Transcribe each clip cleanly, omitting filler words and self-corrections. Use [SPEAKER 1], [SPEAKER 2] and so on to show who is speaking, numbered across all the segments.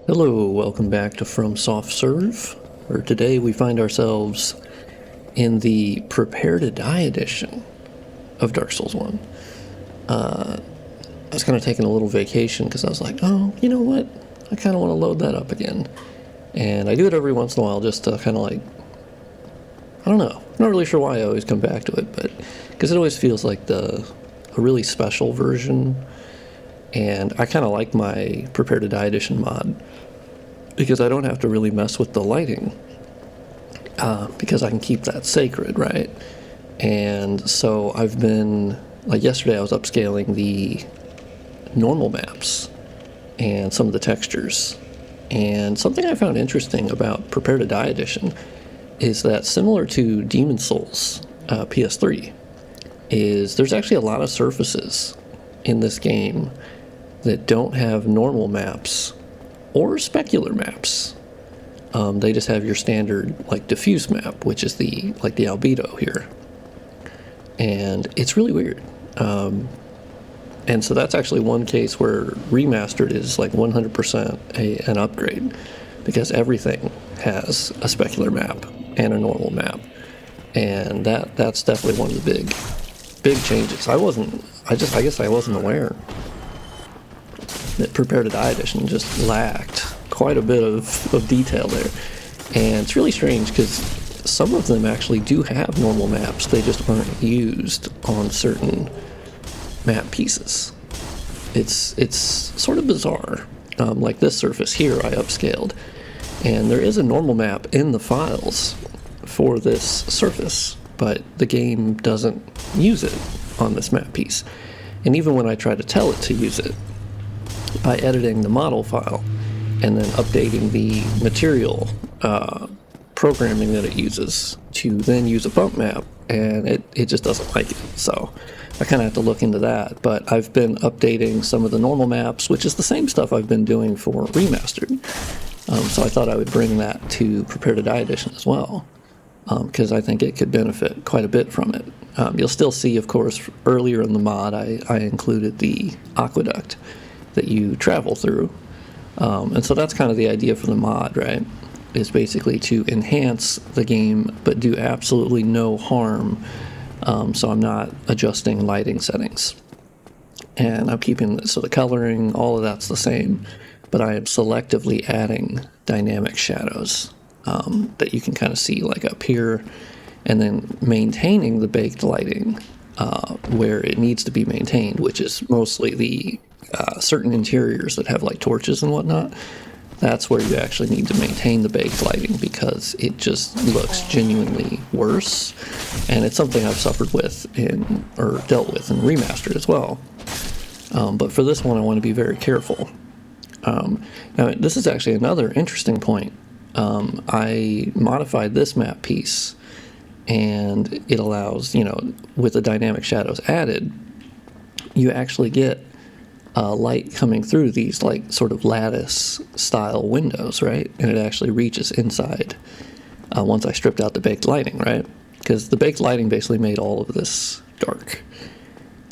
[SPEAKER 1] Hello, welcome back to From Soft Serve, where today we find ourselves in the Prepare to Die edition of Dark Souls 1. I was kind of taking a little vacation because I was like, oh, you know what? I kind of want to load that up again. And I do it every once in a while just to kind of like, I don't know. I'm not really sure why I always come back to it, but because it always feels like a really special version. And I kind of like my Prepare to Die edition mod because I don't have to really mess with the lighting because I can keep that sacred, right? And so I've been, like yesterday I was upscaling the normal maps and some of the textures. And something I found interesting about Prepare to Die edition is that similar to Demon Souls PS3 is there's actually a lot of surfaces in this game that don't have normal maps or specular maps. They just have your standard like diffuse map, which is the albedo here, and it's really weird. And so that's actually one case where Remastered is like 100% an upgrade because everything has a specular map and a normal map, and that's definitely one of the big changes. I guess I wasn't aware that Prepare to Die edition just lacked quite a bit of detail there. And it's really strange because some of them actually do have normal maps, they just aren't used on certain map pieces. It's sort of bizarre. Like this surface here I upscaled, and there is a normal map in the files for this surface, but the game doesn't use it on this map piece. And even when I try to tell it to use it, by editing the model file and then updating the material programming that it uses to then use a bump map, and it just doesn't like it. So I kind of have to look into that. But I've been updating some of the normal maps, which is the same stuff I've been doing for Remastered. So I thought I would bring that to Prepare to Die edition as well, because I think it could benefit quite a bit from it. You'll still see, of course, earlier in the mod I included the aqueduct that you travel through. And so that's kind of the idea for the mod, right? Is basically to enhance the game, but do absolutely no harm. So I'm not adjusting lighting settings. And I'm keeping, so the coloring, all of that's the same, but I am selectively adding dynamic shadows that you can kind of see like up here, and then maintaining the baked lighting where it needs to be maintained, which is mostly the certain interiors that have like torches and whatnot. That's where you actually need to maintain the baked lighting because it just looks genuinely worse, and it's something I've suffered with or dealt with in Remastered as well. But for this one I want to be very careful. Now this is actually another interesting point. I modified this map piece, and it allows, with the dynamic shadows added, you actually get light coming through these like sort of lattice style windows, right? And it actually reaches inside once I stripped out the baked lighting, right? Because the baked lighting basically made all of this dark.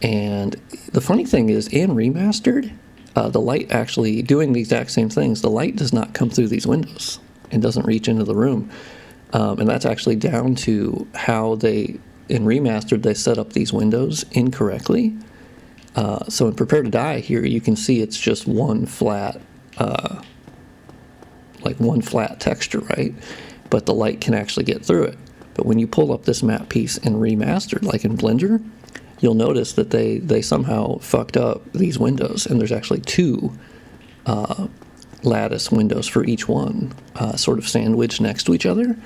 [SPEAKER 1] And the funny thing is, in Remastered, the light actually doing the exact same things, the light does not come through these windows and doesn't reach into the room. And that's actually down to how in Remastered, they set up these windows incorrectly. So in Prepare to Die here, you can see it's just one flat texture, right? But the light can actually get through it. But when you pull up this map piece in Remastered, like in Blender, you'll notice that they somehow fucked up these windows, and there's actually two lattice windows for each one, sort of sandwiched next to each other.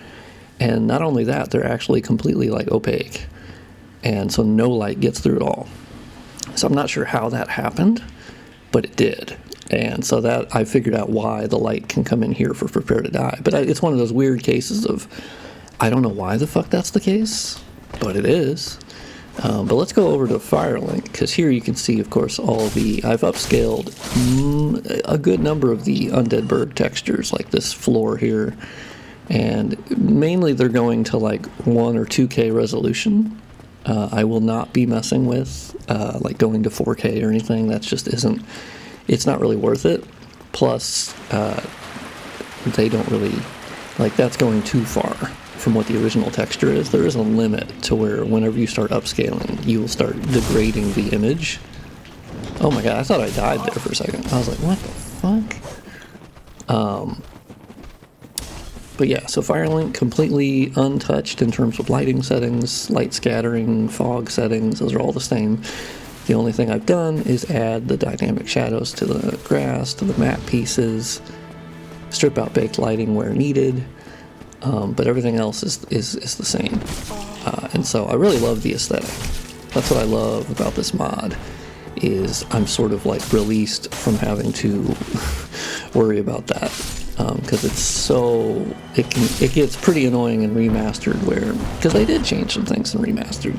[SPEAKER 1] And not only that, they're actually completely like opaque, and so no light gets through at all. So I'm not sure how that happened, but it did. And so that I figured out why the light can come in here for Prepare to Die. But it's one of those weird cases of, I don't know why the fuck that's the case, but it is. But let's go over to Firelink, because here you can see, of course, I've upscaled a good number of the Undead Berg textures, like this floor here. And mainly they're going to like 1 or 2K resolution. I will not be messing with like going to 4K or anything. That just isn't, it's not really worth it. Plus, they don't really, like, that's going too far from what the original texture is. There is a limit to where whenever you start upscaling, you will start degrading the image. Oh my god, I thought I died there for a second. I was like, what the fuck? But yeah, so Firelink completely untouched in terms of lighting settings, light scattering, fog settings, those are all the same. The only thing I've done is add the dynamic shadows to the grass, to the map pieces, strip out baked lighting where needed, but everything else is the same. And so I really love the aesthetic. That's what I love about this mod, is I'm sort of like released from having to worry about that. Because it's so, it gets pretty annoying in Remastered, because they did change some things in Remastered,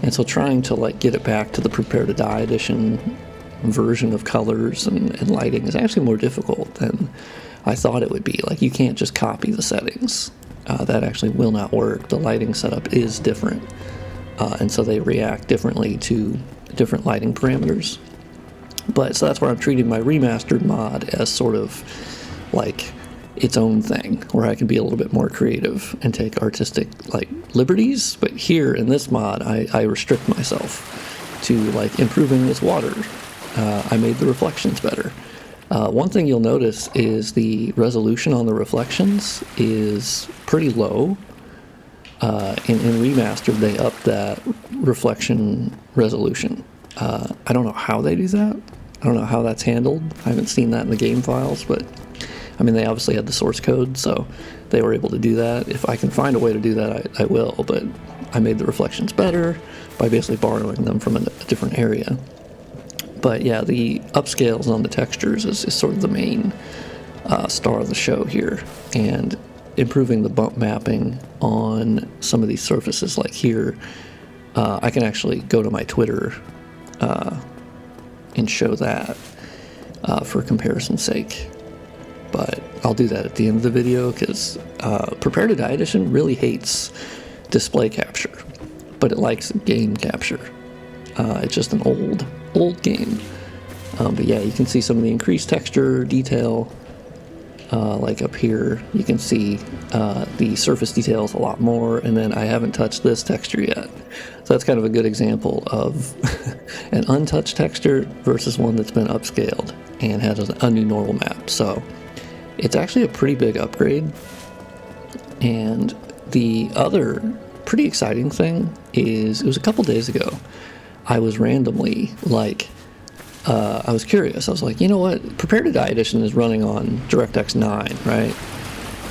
[SPEAKER 1] and so trying to like get it back to the Prepare to Die edition version of colors and lighting is actually more difficult than I thought it would be. Like, you can't just copy the settings. That actually will not work. The lighting setup is different, and so they react differently to different lighting parameters. But so that's where I'm treating my Remastered mod as sort of like its own thing, where I can be a little bit more creative and take artistic like liberties. But here in this mod, I restrict myself to like improving this water. I made the reflections better. One thing you'll notice is the resolution on the reflections is pretty low. In Remastered, they upped that reflection resolution. I don't know how they do that. I don't know how that's handled. I haven't seen that in the game files, but I mean, they obviously had the source code, so they were able to do that. If I can find a way to do that, I will, but I made the reflections better by basically borrowing them from a different area. But yeah, the upscales on the textures is sort of the main star of the show here, and improving the bump mapping on some of these surfaces like here. I can actually go to my Twitter and show that for comparison's sake. But I'll do that at the end of the video, because Prepare to Die Edition really hates display capture, but it likes game capture. It's just an old game. But yeah, you can see some of the increased texture detail. Like up here, you can see the surface details a lot more, and then I haven't touched this texture yet. So that's kind of a good example of an untouched texture versus one that's been upscaled and has a new normal map. So it's actually a pretty big upgrade. And the other pretty exciting thing is, it was a couple days ago, I was randomly like, I was curious. I was like, you know what? Prepare to Die Edition is running on DirectX 9, right?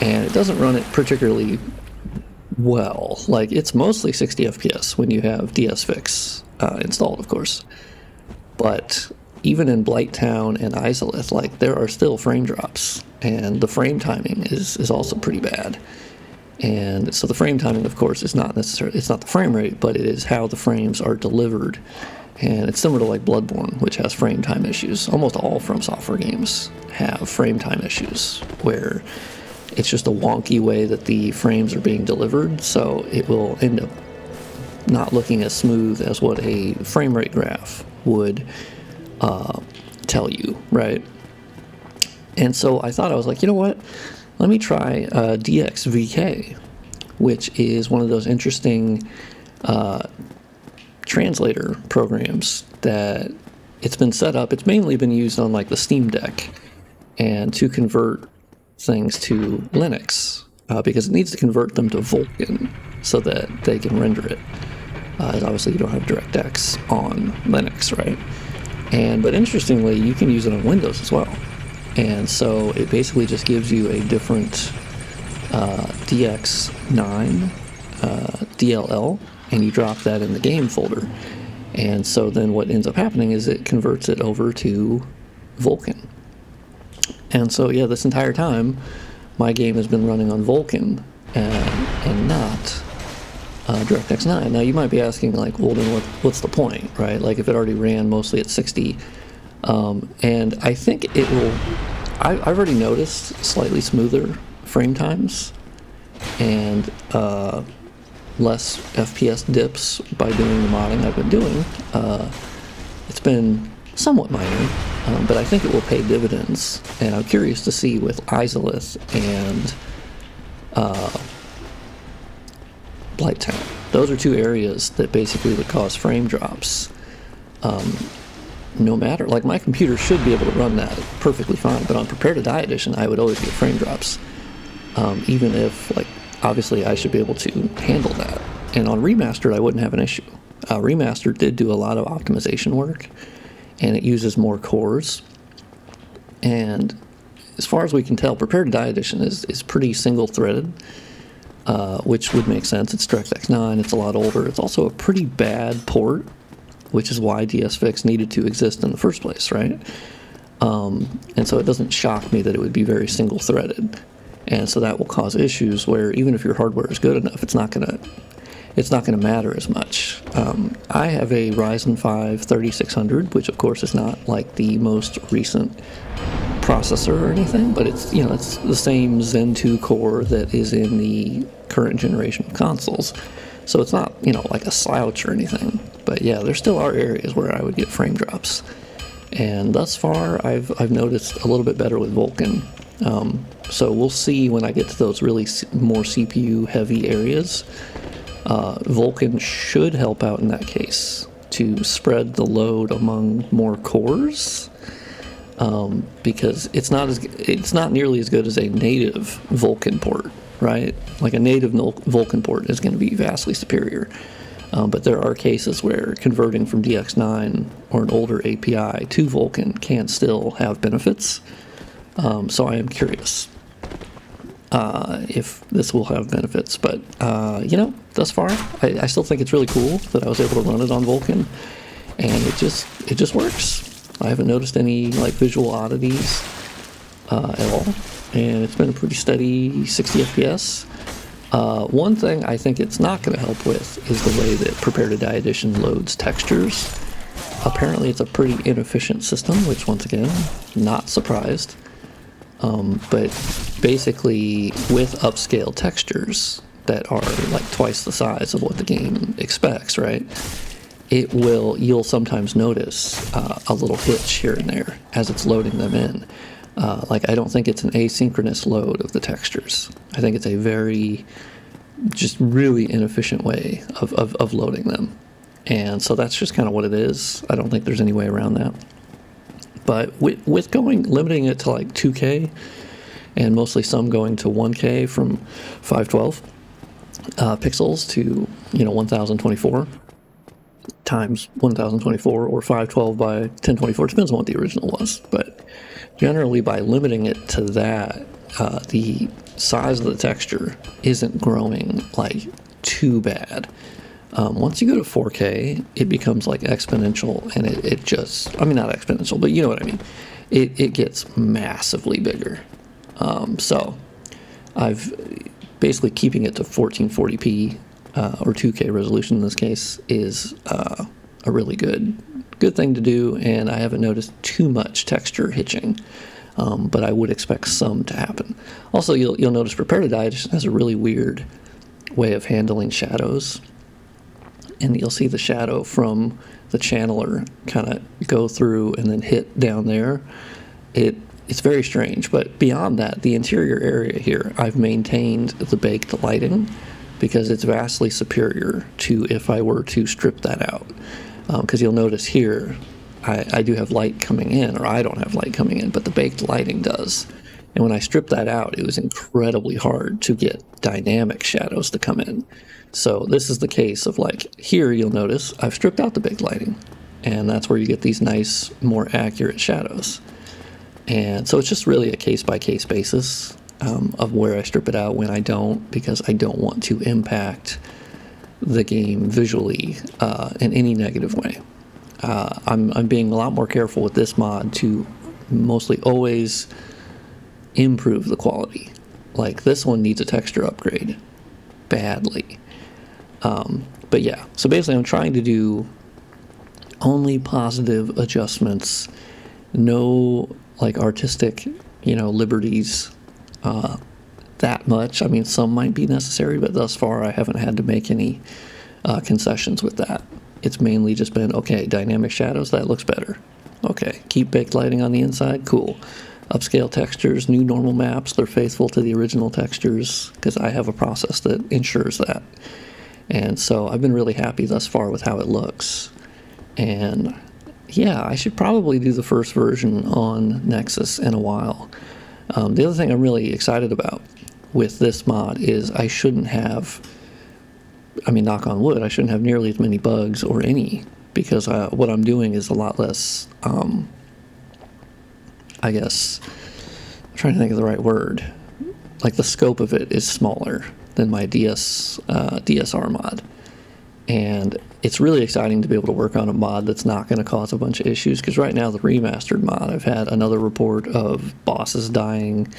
[SPEAKER 1] And it doesn't run it particularly well. Like, it's mostly 60 FPS when you have DSFix installed, of course. But even in Blighttown and Isolith, like, there are still frame drops, and the frame timing is also pretty bad. And so the frame timing, of course, is not necessarily, it's not the frame rate, but it is how the frames are delivered. And it's similar to like Bloodborne, which has frame time issues. Almost all From Software games have frame time issues, where it's just a wonky way that the frames are being delivered, so it will end up not looking as smooth as what a frame rate graph would tell you, right? And so I thought, I was like, you know what? Let me try DXVK, which is one of those interesting translator programs that it's been set up. It's mainly been used on like the Steam Deck, and to convert things to Linux, because it needs to convert them to Vulkan so that they can render it. Obviously you don't have DirectX on Linux, right? But interestingly, you can use it on Windows as well. And so it basically just gives you a different DX9 DLL, and you drop that in the game folder. And so then what ends up happening is it converts it over to Vulkan. And so yeah, this entire time my game has been running on Vulkan and not DirectX 9. Now you might be asking, like, well, then what's the point, right? Like, if it already ran mostly at 60. And I think it will, I've already noticed slightly smoother frame times and less FPS dips by doing the modding I've been doing. It's been somewhat minor, but I think it will pay dividends. And I'm curious to see with Izalith and Blighttown. Those are two areas that basically would cause frame drops. No matter, like, my computer should be able to run that perfectly fine, but on Prepare to Die Edition, I would always get frame drops. Even if, like, obviously I should be able to handle that. And on Remastered, I wouldn't have an issue. Remastered did do a lot of optimization work, and it uses more cores. And as far as we can tell, Prepare to Die Edition is pretty single-threaded, which would make sense. It's DirectX 9, it's a lot older. It's also a pretty bad port, which is why DSFix needed to exist in the first place, right? And so it doesn't shock me that it would be very single-threaded. And so that will cause issues where even if your hardware is good enough, it's not gonna matter as much. I have a Ryzen 5 3600, which of course is not like the most recent processor or anything, but it's, you know, it's the same Zen 2 core that is in the current generation of consoles. So it's not, you know, like a slouch or anything. But yeah, there still are areas where I would get frame drops. And thus far, I've noticed a little bit better with Vulkan. So we'll see when I get to those really more CPU heavy areas. Vulkan should help out in that case to spread the load among more cores, because it's not nearly as good as a native Vulkan port, right? Like a native Vulkan port is going to be vastly superior. But there are cases where converting from DX9 or an older API to Vulkan can still have benefits. So I am curious if this will have benefits. But, you know, thus far, I still think it's really cool that I was able to run it on Vulkan. And it just works. I haven't noticed any, like, visual oddities at all. And it's been a pretty steady 60 FPS. One thing I think it's not going to help with is the way that Prepare to Die Edition loads textures. Apparently it's a pretty inefficient system, which once again, not surprised. But basically with upscale textures that are like twice the size of what the game expects, right? You'll sometimes notice a little hitch here and there as it's loading them in. Like, I don't think it's an asynchronous load of the textures. I think it's a very, just really inefficient way of loading them. And so that's just kind of what it is. I don't think there's any way around that. But with limiting it to like 2K, and mostly some going to 1K from 512 pixels to, you know, 1024 times 1024, or 512 by 1024, depends on what the original was. But generally, by limiting it to that, the size of the texture isn't growing like too bad. Once you go to 4K, it becomes like exponential, and it just, I mean, not exponential, but you know what I mean. It gets massively bigger. So I've basically keeping it to 1440p or 2K resolution in this case is a really good thing to do, and I haven't noticed too much texture hitching, but I would expect some to happen. Also, you'll notice Prepare to Die Edition has a really weird way of handling shadows, and you'll see the shadow from the channeler kind of go through and then hit down there. It's very strange, but beyond that, the interior area here, I've maintained the baked lighting because it's vastly superior to if I were to strip that out. Because you'll notice here, I do have light coming in, or I don't have light coming in, but the baked lighting does. And when I stripped that out, it was incredibly hard to get dynamic shadows to come in. So this is the case of, like, here you'll notice I've stripped out the baked lighting, and that's where you get these nice, more accurate shadows. And so it's just really a case-by-case basis of where I strip it out, when I don't, because I don't want to impact the game visually in any negative way. I'm being a lot more careful with this mod to mostly always improve the quality. Like, this one needs a texture upgrade badly. But yeah, so basically I'm trying to do only positive adjustments, no like artistic, you know, liberties that much. I mean, some might be necessary, but thus far I haven't had to make any concessions with that. It's mainly just been, okay, dynamic shadows, that looks better. Okay, keep baked lighting on the inside, cool. Upscale textures, new normal maps, they're faithful to the original textures, because I have a process that ensures that. And so I've been really happy thus far with how it looks. And yeah, I should probably do the first version on Nexus in a while. The other thing I'm really excited about with this mod is I shouldn't have, I mean, knock on wood, I shouldn't have nearly as many bugs or any, because what I'm doing is a lot less, I guess, I'm trying to think of the right word. Like the scope of it is smaller than my DSR mod. And it's really exciting to be able to work on a mod that's not going to cause a bunch of issues, because right now the remastered mod, I've had another report of bosses dying,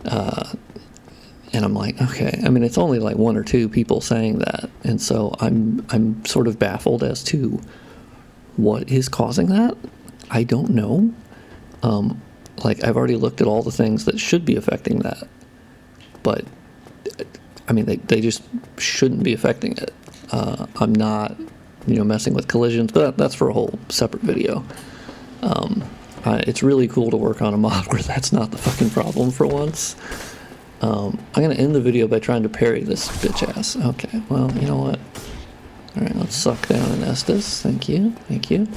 [SPEAKER 1] and I'm like, okay, I mean, it's only like one or two people saying that, and so I'm sort of baffled as to what is causing that. I don't know. Like, I've already looked at all the things that should be affecting that, but I mean, they just shouldn't be affecting it. I'm not, messing with collisions, but that's for a whole separate video. It's really cool to work on a mod where that's not the fucking problem for once. I'm going to end the video by trying to parry this bitch ass. Okay, well, you know what? Alright, let's suck down and Estes. Thank you, thank you.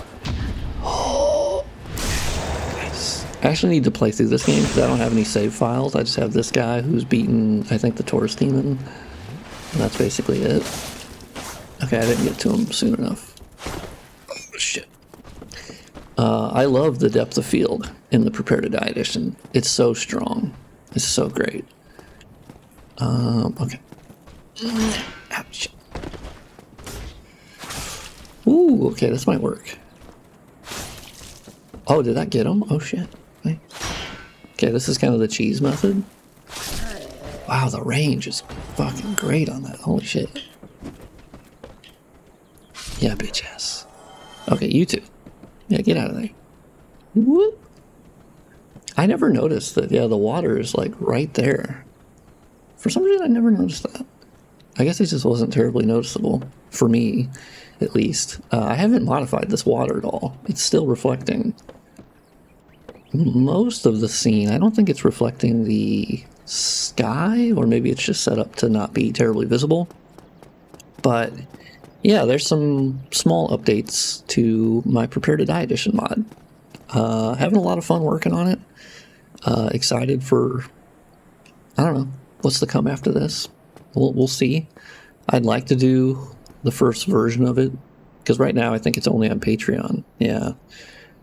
[SPEAKER 1] Oh, nice. I actually need to play through this game because I don't have any save files. I just have this guy who's beaten, I think, the Taurus demon. And that's basically it. Okay, I didn't get to him soon enough. Oh, shit. I love the depth of field in the Prepare to Die edition. It's so strong. It's so great. Okay. Ouch. Ooh, okay, this might work. Oh, did that get him? Oh, shit. Okay, this is kind of the cheese method. Wow, the range is fucking great on that. Holy shit. Yeah, bitch ass. Okay, you two. Yeah, get out of there. Whoop. I never noticed that, yeah, the water is like right there. For some reason, I never noticed that. I guess it just wasn't terribly noticeable. For me, at least. I haven't modified this water at all. It's still reflecting most of the scene. I don't think it's reflecting the sky, or maybe it's just set up to not be terribly visible. But yeah, there's some small updates to my Prepare to Die edition mod. Having a lot of fun working on it. Excited for, I don't know, what's to come after this. We'll see. I'd like to do the first version of it, because right now I think it's only on Patreon. Yeah,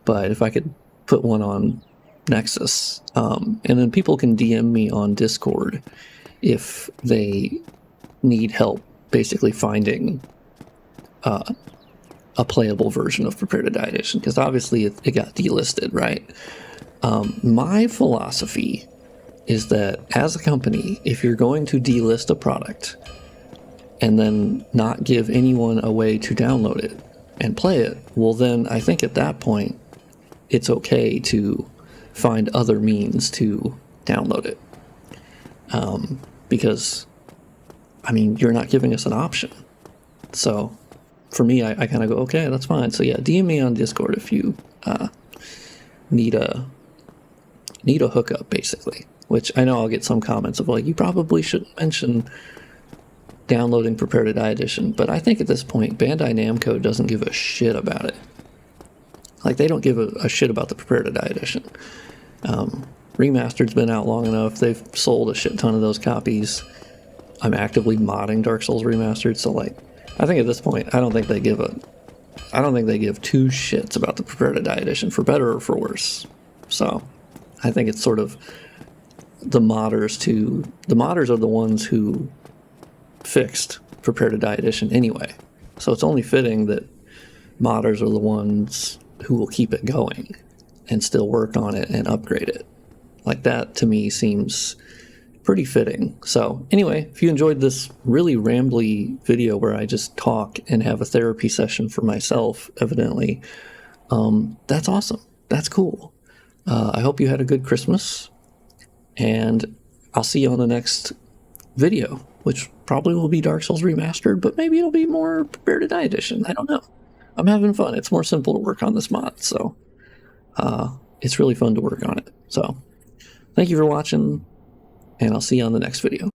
[SPEAKER 1] but if I could put one on Nexus, and then people can DM me on Discord if they need help basically finding a playable version of Prepare to Die edition, because obviously it got delisted, right? My philosophy is that as a company, if you're going to delist a product and then not give anyone a way to download it and play it, well then I think at that point it's okay to find other means to download it. Because, I mean, you're not giving us an option. So for me, I kind of go, okay, that's fine. So yeah, DM me on Discord if you need a hookup, basically. Which I know I'll get some comments of like, you probably shouldn't mention downloading Prepare to Die edition, but I think at this point Bandai Namco doesn't give a shit about it. Like, they don't give a shit about the Prepare to Die edition. Remastered's been out long enough. They've sold a shit ton of those copies. I'm actively modding Dark Souls Remastered, so like, I think at this point I don't think they give two shits about the Prepare to Die edition, for better or for worse. So I think it's sort of the modders are the ones who fixed Prepare to Die edition anyway. So it's only fitting that modders are the ones who will keep it going and still work on it and upgrade it. Like, that to me seems pretty fitting. So anyway, if you enjoyed this really rambly video where I just talk and have a therapy session for myself, evidently, that's awesome. That's cool. I hope you had a good Christmas, and I'll see you on the next video, which probably will be Dark Souls Remastered, but maybe it'll be more Prepare to Die edition. I don't know. I'm having fun. It's more simple to work on this mod, so it's really fun to work on it. So thank you for watching, and I'll see you on the next video.